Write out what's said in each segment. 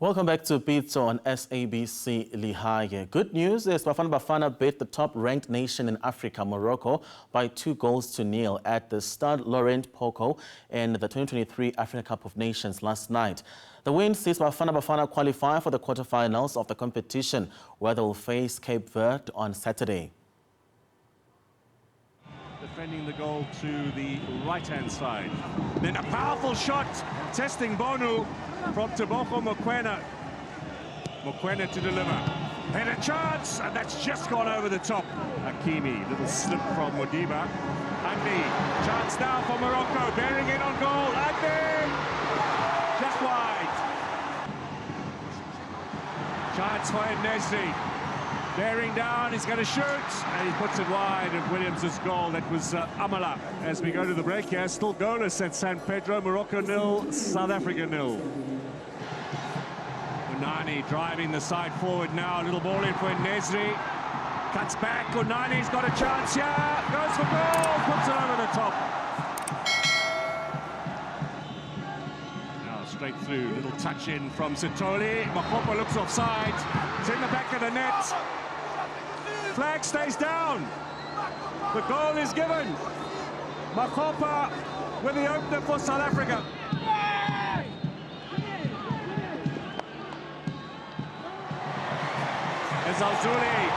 Welcome back to Pitso on SABC Lehae. Good news is Bafana Bafana beat the top-ranked nation in Africa, Morocco, by 2-0 at the Stade Laurent Pokou in the 2023 African Cup of Nations last night. The win sees Bafana Bafana qualify for the quarterfinals of the competition, where they will face Cape Verde on Saturday. Defending the goal to the right-hand side. Then a powerful shot, testing Bonu from Tebogo Mokoena. Mokoena to deliver. And a chance, and that's just gone over the top. Hakimi, little slip from Modiba. Andi, chance now for Morocco, bearing in on goal. Andi, just wide. Chance for Nesri. Bearing down, he's going to shoot, and he puts it wide of Williams' goal. That was Amala. As we go to the break here, still goalless at San Pedro. Morocco 0, South Africa 0. Unani driving the side forward now. Little ball in for Nesri. Cuts back. Unani's got a chance here. Goes for goal. Puts it over the top. Now straight through. Little touch in from Sitoli. Makopa looks offside. It's in the back of the net. Flag stays down. The goal is given. Makopa with the opener for South Africa. Zalzuli.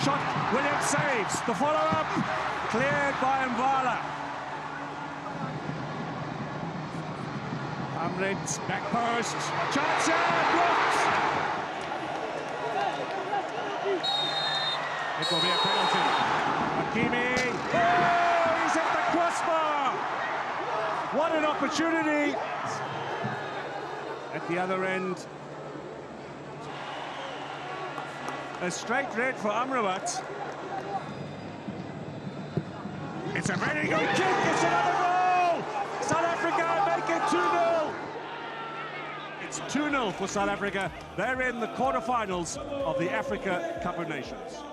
Shot, Williams saves. The follow-up, cleared by Mbala. Amrit's back post. Chance here, blocked. It will be a penalty. Hakimi. Oh, he's at the crossbar. What an opportunity. At the other end. A straight red for Amrabat. It's a very good kick. It's another goal. South Africa make it 2-0. It's 2-0 for South Africa. They're in the quarterfinals of the Africa Cup of Nations.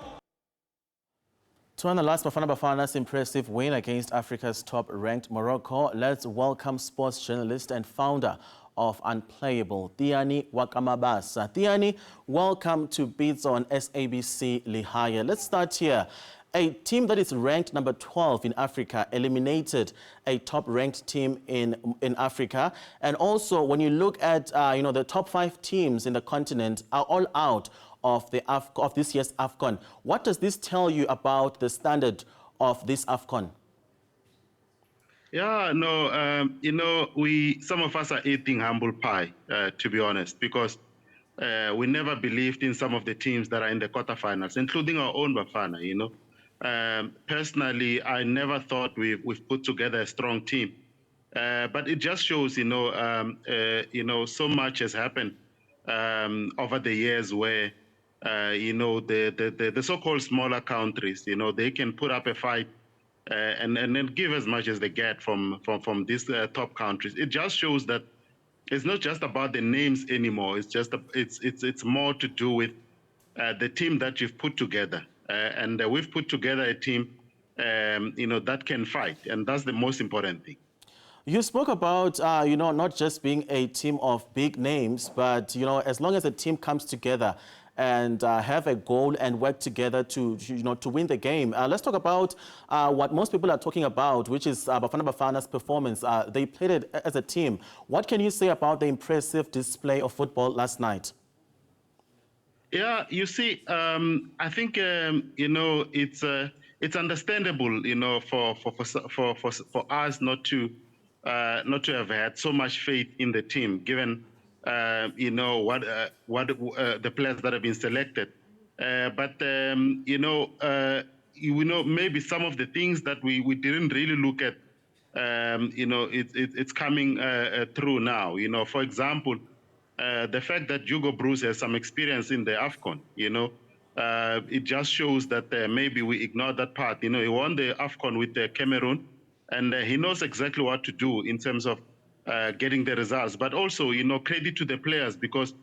To analyze Bafana Bafana's impressive win against Africa's top-ranked Morocco, let's welcome sports journalist and founder of Unplayable, Tiani Wakamabasa. Tiani, welcome to Pitso on SABC Lehae. Let's start here. A team that is ranked number 12 in Africa eliminated a top-ranked team in Africa. And also, when you look at the top 5 teams in the continent are all out of this year's AFCON. What does this tell you about the standard of this AFCON? Yeah, no, some of us are eating humble pie, to be honest, because we never believed in some of the teams that are in the quarterfinals, including our own Bafana, Personally, I never thought we've put together a strong team. But it just shows, so much has happened over the years where, the so-called smaller countries, they can put up a fight and then give as much as they get from these top countries. It just shows that it's not just about the names anymore. It's just it's more to do with the team that you've put together, and we've put together a team, that can fight, and that's the most important thing. You spoke about not just being a team of big names, but as long as a team comes together and have a goal and work together to win the game. Let's talk about what most people are talking about, which is Bafana Bafana's performance. They played it as a team. What can you say about the impressive display of football last night? Yeah, you see, I think it's understandable, for us not to have had so much faith in the team, given what the players that have been selected. But maybe some of the things that we didn't really look at, it's coming through now. For example, the fact that Hugo Bruce has some experience in the AFCON, it just shows that maybe we ignored that part. He won the AFCON with Cameroon, and he knows exactly what to do in terms of getting the results. But also, credit to the players, because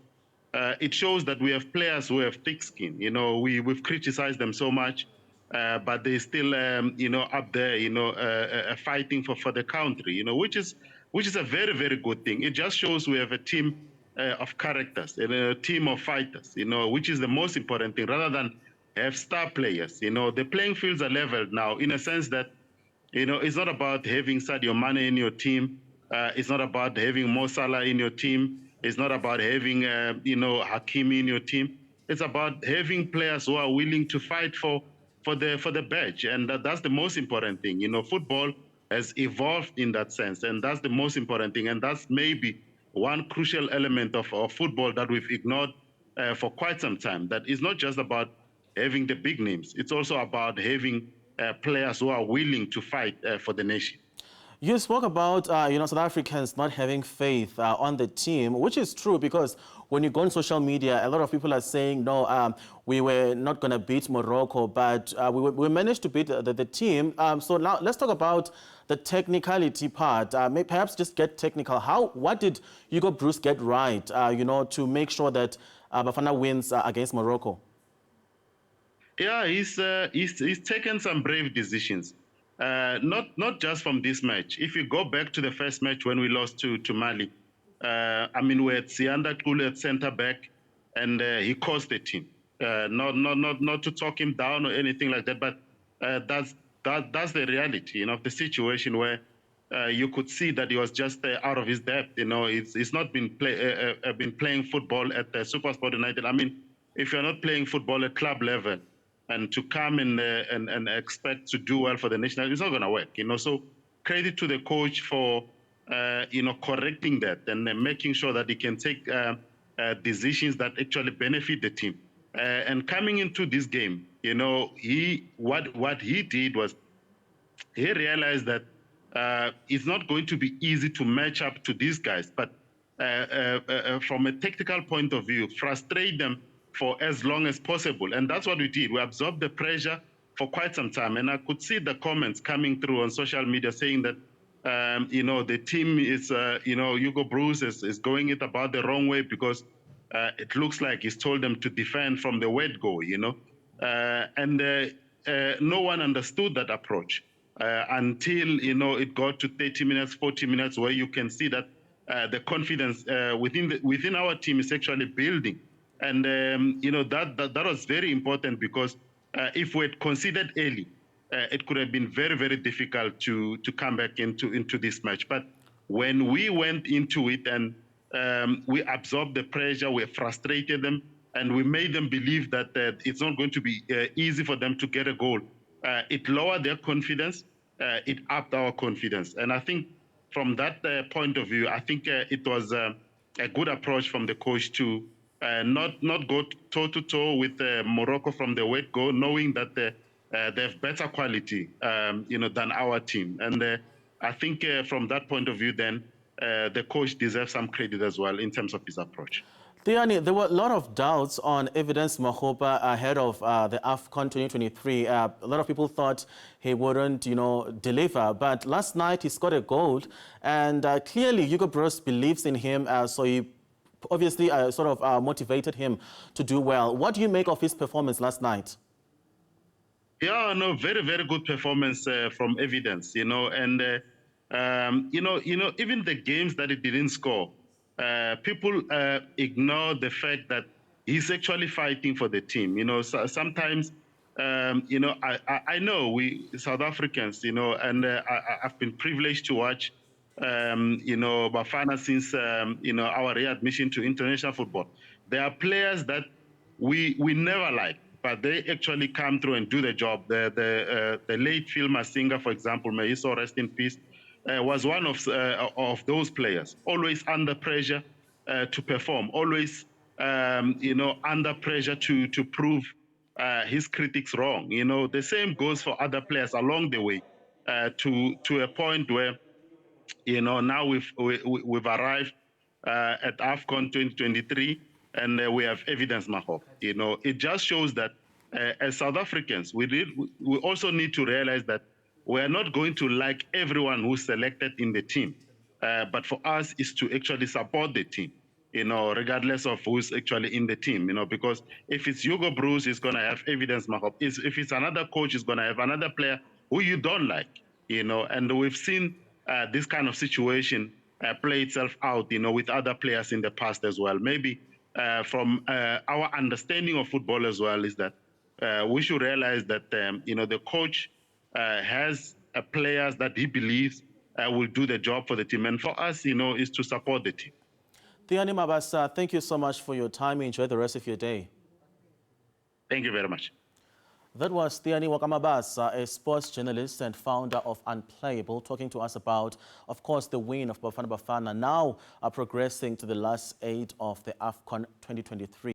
it shows that we have players who have thick skin. We've criticized them so much, but they still, up there, fighting for the country, which is a very, very good thing. It just shows we have a team of characters, a team of fighters, which is the most important thing, rather than have star players. The playing fields are leveled now in a sense that, it's not about having Sadio Mane in your team. It's not about having Mo Salah in your team. It's not about having, Hakimi in your team. It's about having players who are willing to fight for the badge, and that's the most important thing. Football has evolved in that sense, and that's the most important thing, and that's maybe one crucial element of football that we've ignored for quite some time. That is not just about having the big names; it's also about having players who are willing to fight for the nation. You spoke about, South Africans not having faith on the team, which is true because when you go on social media, a lot of people are saying, no, we were not going to beat Morocco, but we managed to beat the team. So now let's talk about the technicality part. Perhaps just get technical. What did Hugo Broos get right, to make sure that Bafana wins against Morocco? Yeah, he's taken some brave decisions. Not just from this match. If you go back to the first match when we lost to Mali, we had Sianda Kulu at centre back, and he cost the team. Not to talk him down or anything like that, but that's the reality, of the situation where you could see that he was just out of his depth. He's not been playing football at SuperSport United. If you're not playing football at club level, and to come and expect to do well for the national, it's not going to work. So credit to the coach for correcting that and making sure that he can take decisions that actually benefit the team. And coming into this game, what he did was he realized that it's not going to be easy to match up to these guys, but from a tactical point of view, frustrate them for as long as possible. And that's what we did. We absorbed the pressure for quite some time. And I could see the comments coming through on social media saying that, the team is, Hugo Broos is going it about the wrong way because it looks like he's told them to defend from the word go, and no one understood that approach until, it got to 30 minutes, 40 minutes, where you can see that the confidence within our team is actually building. And, that was very important because if we had considered early, it could have been very, very difficult to come back into this match. But when we went into it and we absorbed the pressure, we frustrated them, and we made them believe that it's not going to be easy for them to get a goal, it lowered their confidence, it upped our confidence. And I think from that point of view, I think it was a good approach from the coach to not go toe-to-toe with Morocco from the word go, knowing that they have better quality, than our team. And I think from that point of view, then the coach deserves some credit as well in terms of his approach. Theani, there were a lot of doubts on Evidence Makgopa ahead of the AFCON 2023. A lot of people thought he wouldn't, deliver. But last night he scored a goal, and clearly Hugo Broos believes in him, so he obviously motivated him to do well. What do you make of his performance last night? Yeah, no, very, very good performance from Evidence, and even the games that he didn't score, people ignore the fact that he's actually fighting for the team. So sometimes, I know we South Africans, and I've been privileged to watch, Bafana since, our readmission to international football. There are players that we never like, but they actually come through and do the job. The late Phil Masinga, for example, may he so rest in peace, was one of those players, always under pressure to perform, always under pressure to prove his critics wrong. The same goes for other players along the way to a point where now we've arrived at AFCON 2023, and we have Evidence Makgopa. It just shows that as South Africans, we also need to realize that we are not going to like everyone who's selected in the team. But for us is to actually support the team, regardless of who's actually in the team, because if it's Hugo Broos, he's going to have Evidence Makgopa. If it's another coach, he's going to have another player who you don't like, and we've seen this kind of situation play itself out, with other players in the past as well. Maybe from our understanding of football as well is that we should realize that, the coach has players that he believes will do the job for the team. And for us, is to support the team. Theani Mabasa, thank you so much for your time. Enjoy the rest of your day. Thank you very much. That was Theani Wakamabasa, a sports journalist and founder of Unplayable, talking to us about, of course, the win of Bafana Bafana, now progressing to the last 8 of the AFCON 2023.